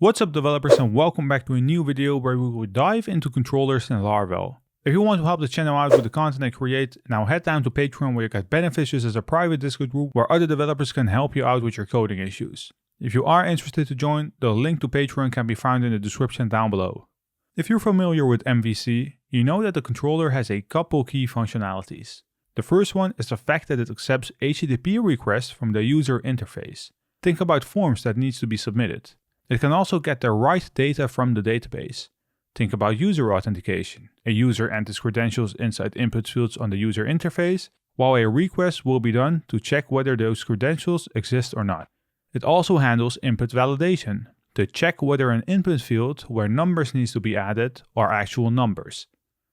What's up developers, and welcome back to a new video where we will dive into controllers in Laravel. If you want to help the channel out with the content I create, now head down to Patreon where you get benefits as a private Discord group where other developers can help you out with your coding issues. If you are interested to join, the link to Patreon can be found in the description down below. If you're familiar with MVC, you know that the controller has a couple key functionalities. The first one is the fact that it accepts HTTP requests from the user interface. Think about forms that needs to be submitted. It can also get the right data from the database. Think about user authentication. A user enters credentials inside input fields on the user interface, while a request will be done to check whether those credentials exist or not. It also handles input validation, to check whether an input field where numbers needs to be added are actual numbers.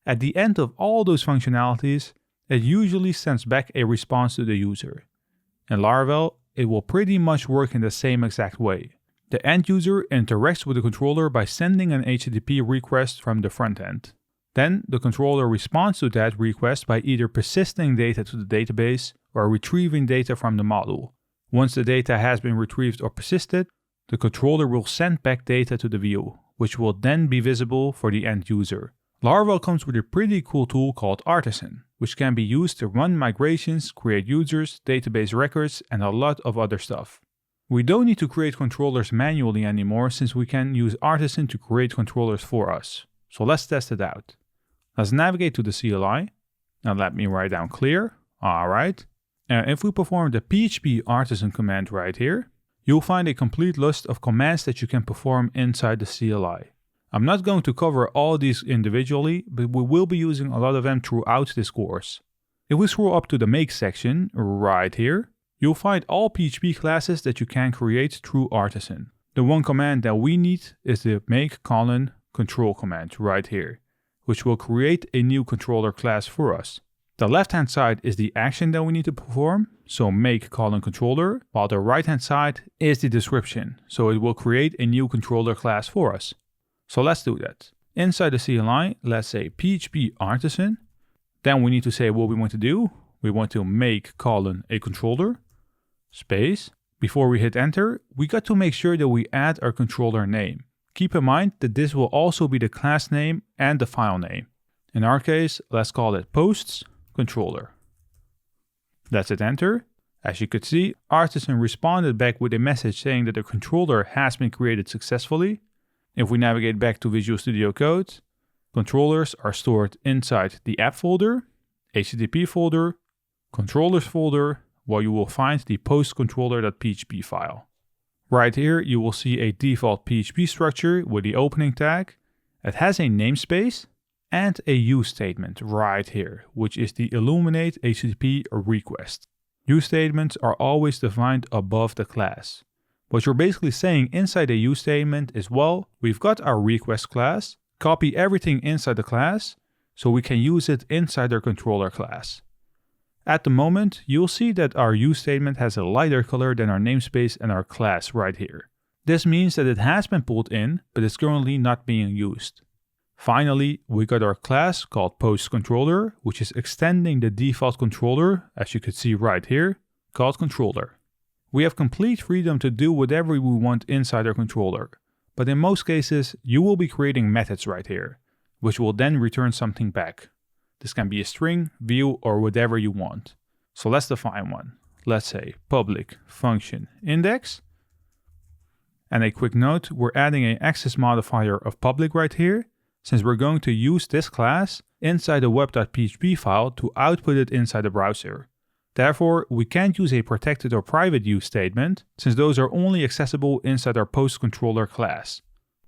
At the end of all those functionalities, it usually sends back a response to the user. In Laravel, it will pretty much work in the same exact way. The end user interacts with the controller by sending an HTTP request from the front end. Then the controller responds to that request by either persisting data to the database or retrieving data from the model. Once the data has been retrieved or persisted, the controller will send back data to the view, which will then be visible for the end user. Laravel comes with a pretty cool tool called Artisan, which can be used to run migrations, create users, database records, and a lot of other stuff. We don't need to create controllers manually anymore since we can use Artisan to create controllers for us. So let's test it out. Let's navigate to the CLI. Now let me write down clear. Alright. And if we perform the PHP Artisan command right here, you'll find a complete list of commands that you can perform inside the CLI. I'm not going to cover all these individually, but we will be using a lot of them throughout this course. If we scroll up to the make section right here, you'll find all PHP classes that you can create through Artisan. The one command that we need is the make control command right here, which will create a new controller class for us. The left hand side is the action that we need to perform, so make controller, while the right hand side is the description, so it will create a new controller class for us. So let's do that. Inside the CLI, let's say PHP Artisan. Then we need to say what we want to do. We want to make a controller. Space. Before we hit enter, we got to make sure that we add our controller name. Keep in mind that this will also be the class name and the file name. In our case, let's call it posts controller. Let's hit enter. As you could see, Artisan responded back with a message saying that the controller has been created successfully. If we navigate back to Visual Studio Code, controllers are stored inside the app folder, HTTP folder, controllers folder, where you will find the postcontroller.php file. Right here, you will see a default PHP structure with the opening tag. It has a namespace and a use statement right here, which is the illuminate HTTP request. Use statements are always defined above the class. What you're basically saying inside a use statement is, well, we've got our request class, copy everything inside the class, so we can use it inside our controller class. At the moment, you'll see that our use statement has a lighter color than our namespace and our class right here. This means that it has been pulled in, but it's currently not being used. Finally, we got our class called postController, which is extending the default controller, as you can see right here, called controller. We have complete freedom to do whatever we want inside our controller, but in most cases, you will be creating methods right here, which will then return something back. This can be a string, view, or whatever you want. So let's define one. Let's say public function index. And a quick note, we're adding an access modifier of public right here, since we're going to use this class inside the web.php file to output it inside the browser. Therefore, we can't use a protected or private use statement, since those are only accessible inside our postController class.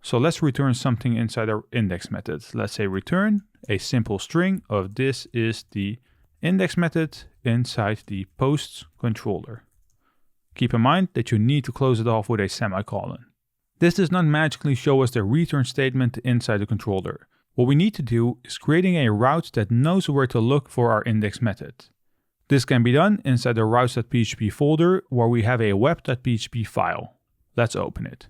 So let's return something inside our index method. Let's say return a simple string of this is the index method inside the posts controller. Keep in mind that you need to close it off with a semicolon. This does not magically show us the return statement inside the controller. What we need to do is creating a route that knows where to look for our index method. This can be done inside the routes.php folder where we have a web.php file. Let's open it.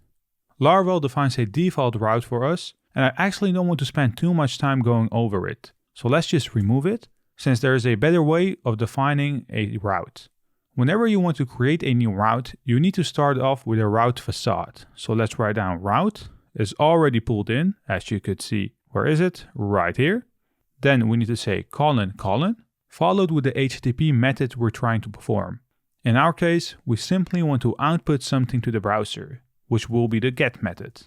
Laravel defines a default route for us, and I actually don't want to spend too much time going over it. So let's just remove it, since there is a better way of defining a route. Whenever you want to create a new route, you need to start off with a route facade. So let's write down route is already pulled in, as you could see. Where is it? Right here. Then we need to say colon, followed with the HTTP method we're trying to perform. In our case, we simply want to output something to the browser, which will be the get method.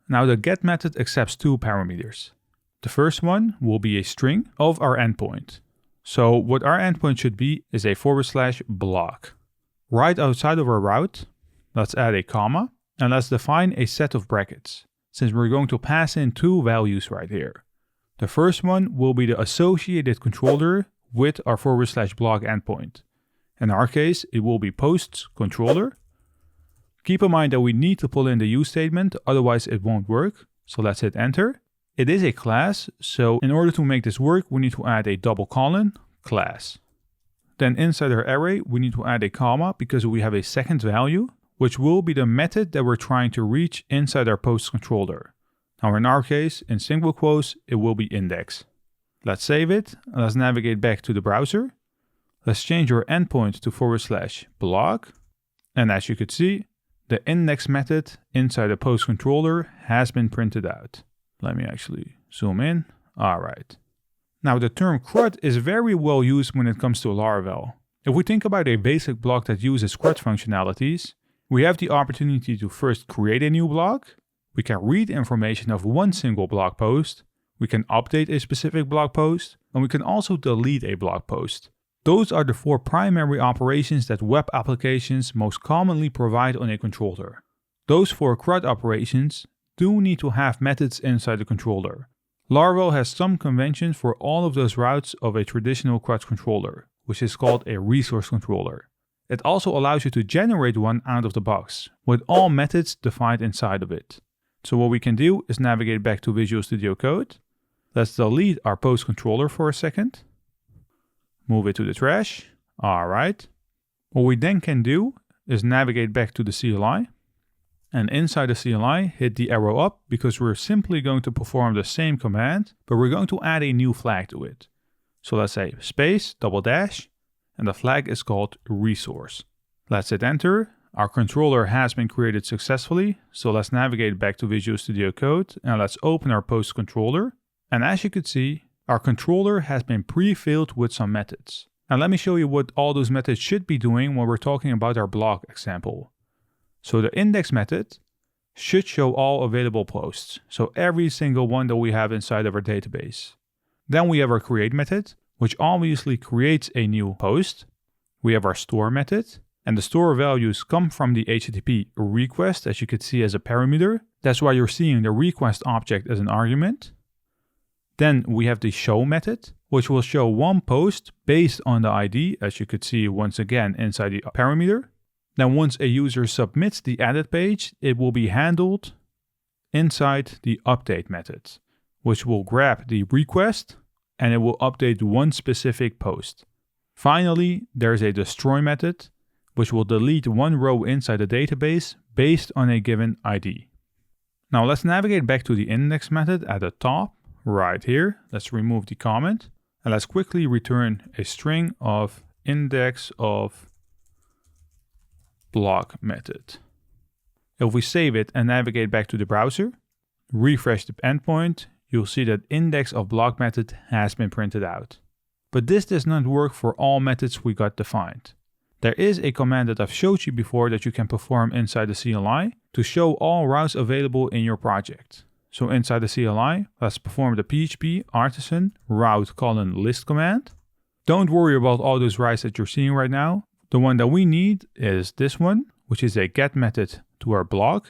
Now the get method accepts two parameters. The first one will be a string of our endpoint. So what our endpoint should be is a /block. Right outside of our route, let's add a comma and let's define a set of brackets, since we're going to pass in two values right here. The first one will be the associated controller with our /block endpoint. In our case, it will be posts controller. Keep in mind that we need to pull in the use statement, otherwise it won't work. So let's hit enter. It is a class, so in order to make this work, we need to add a double colon, class. Then inside our array, we need to add a comma because we have a second value, which will be the method that we're trying to reach inside our post controller. Now in our case, in single quotes, it will be index. Let's save it, and let's navigate back to the browser. Let's change our endpoint to /block. And as you could see, the index method inside the post controller has been printed out. Let me actually zoom in. All right. Now the term CRUD is very well used when it comes to Laravel. If we think about a basic block that uses CRUD functionalities, we have the opportunity to first create a new block. We can read information of one single blog post. We can update a specific blog post, and we can also delete a blog post. Those are the four primary operations that web applications most commonly provide on a controller. Those four CRUD operations do need to have methods inside the controller. Laravel has some conventions for all of those routes of a traditional CRUD controller, which is called a resource controller. It also allows you to generate one out of the box, with all methods defined inside of it. So what we can do is navigate back to Visual Studio Code. Let's delete our post controller for a second. Move it to the trash. All right. What we then can do is navigate back to the CLI. And inside the CLI, hit the arrow up because we're simply going to perform the same command, but we're going to add a new flag to it. So let's say space, double dash, and the flag is called resource. Let's hit enter. Our controller has been created successfully. So let's navigate back to Visual Studio Code and let's open our post controller. And as you can see, our controller has been pre-filled with some methods. Now let me show you what all those methods should be doing when we're talking about our blog example. So the index method should show all available posts. So every single one that we have inside of our database. Then we have our create method, which obviously creates a new post. We have our store method, and the store values come from the HTTP request, as you can see as a parameter. That's why you're seeing the request object as an argument. Then we have the show method, which will show one post based on the ID, as you could see once again inside the parameter. Then once a user submits the edit page, it will be handled inside the update method, which will grab the request and it will update one specific post. Finally, there's a destroy method, which will delete one row inside the database based on a given ID. Now let's navigate back to the index method at the top. Right here, let's remove the comment and let's quickly return a string of index of block method. If we save it and navigate back to the browser, refresh the endpoint, you'll see that index of block method has been printed out. But this does not work for all methods we got defined. There is a command that I've showed you before that you can perform inside the CLI to show all routes available in your project. So inside the CLI, let's perform the PHP artisan route list command. Don't worry about all those routes that you're seeing right now. The one that we need is this one, which is a get method to our blog,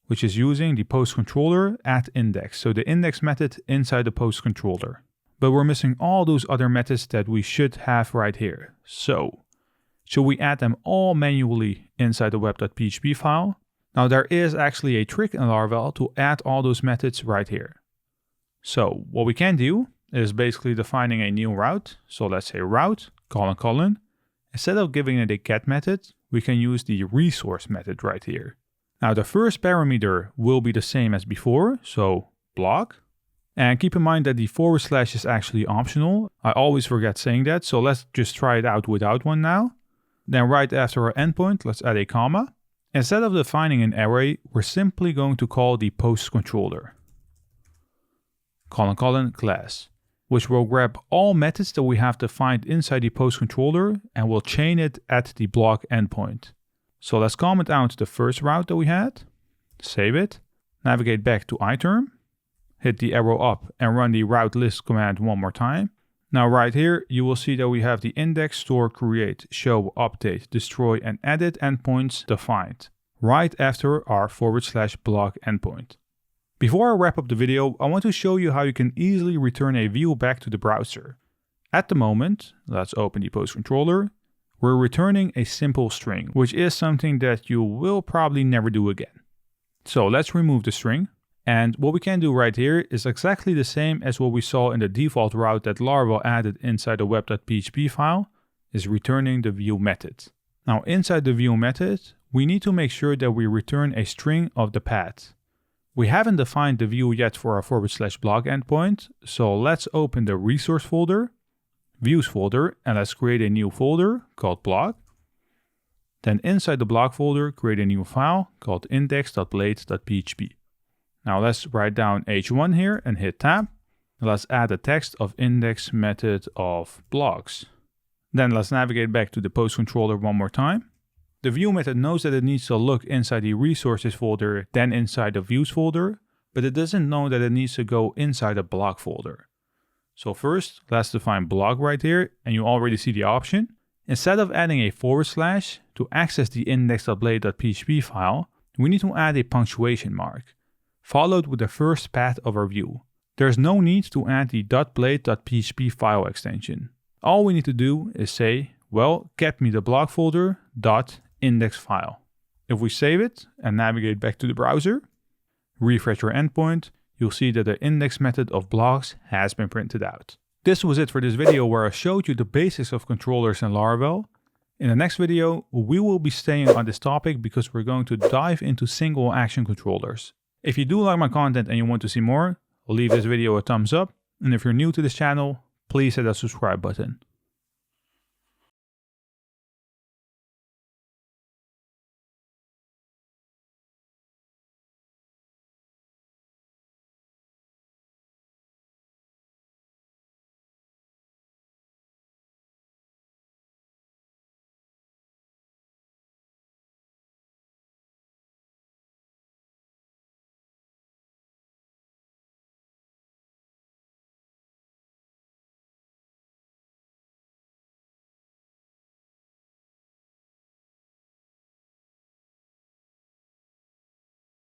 which is using the post controller at index. So the index method inside the post controller. But we're missing all those other methods that we should have right here. So should we add them all manually inside the web.php file? Now there is actually a trick in Laravel to add all those methods right here. So what we can do is basically defining a new route. So let's say route, : Instead of giving it a get method, we can use the resource method right here. Now the first parameter will be the same as before, so block. And keep in mind that the / is actually optional. I always forget saying that, so let's just try it out without one now. Then right after our endpoint, let's add a comma. Instead of defining an array, we're simply going to call the post controller. Class, which will grab all methods that we have defined inside the post controller and will chain it at the block endpoint. So let's comment out the first route that we had, save it, navigate back to iterm, hit the arrow up and run the route list command one more time. Now right here, you will see that we have the index, store, create, show, update, destroy, and edit endpoints defined, right after our /block endpoint. Before I wrap up the video, I want to show you how you can easily return a view back to the browser. At the moment, let's open the post controller, we're returning a simple string, which is something that you will probably never do again. So let's remove the string. And what we can do right here is exactly the same as what we saw in the default route that Laravel added inside the web.php file, is returning the view method. Now inside the view method, we need to make sure that we return a string of the path. We haven't defined the view yet for our /block endpoint, so let's open the resource folder, views folder, and let's create a new folder called block. Then inside the block folder, create a new file called index.blade.php. Now let's write down h1 here and hit tab. Let's add the text of index method of blocks. Then let's navigate back to the post controller one more time. The view method knows that it needs to look inside the resources folder, then inside the views folder, but it doesn't know that it needs to go inside the block folder. So first, let's define block right here, and you already see the option. Instead of adding a / to access the index.blade.php file, we need to add a punctuation mark, followed with the first path of our view. There's no need to add the .blade.php file extension. All we need to do is say, well, get me the block folder .index file. If we save it and navigate back to the browser, refresh our endpoint, you'll see that the index method of blocks has been printed out. This was it for this video where I showed you the basics of controllers in Laravel. In the next video, we will be staying on this topic because we're going to dive into single action controllers. If you do like my content and you want to see more, leave this video a thumbs up. And if you're new to this channel, please hit that subscribe button.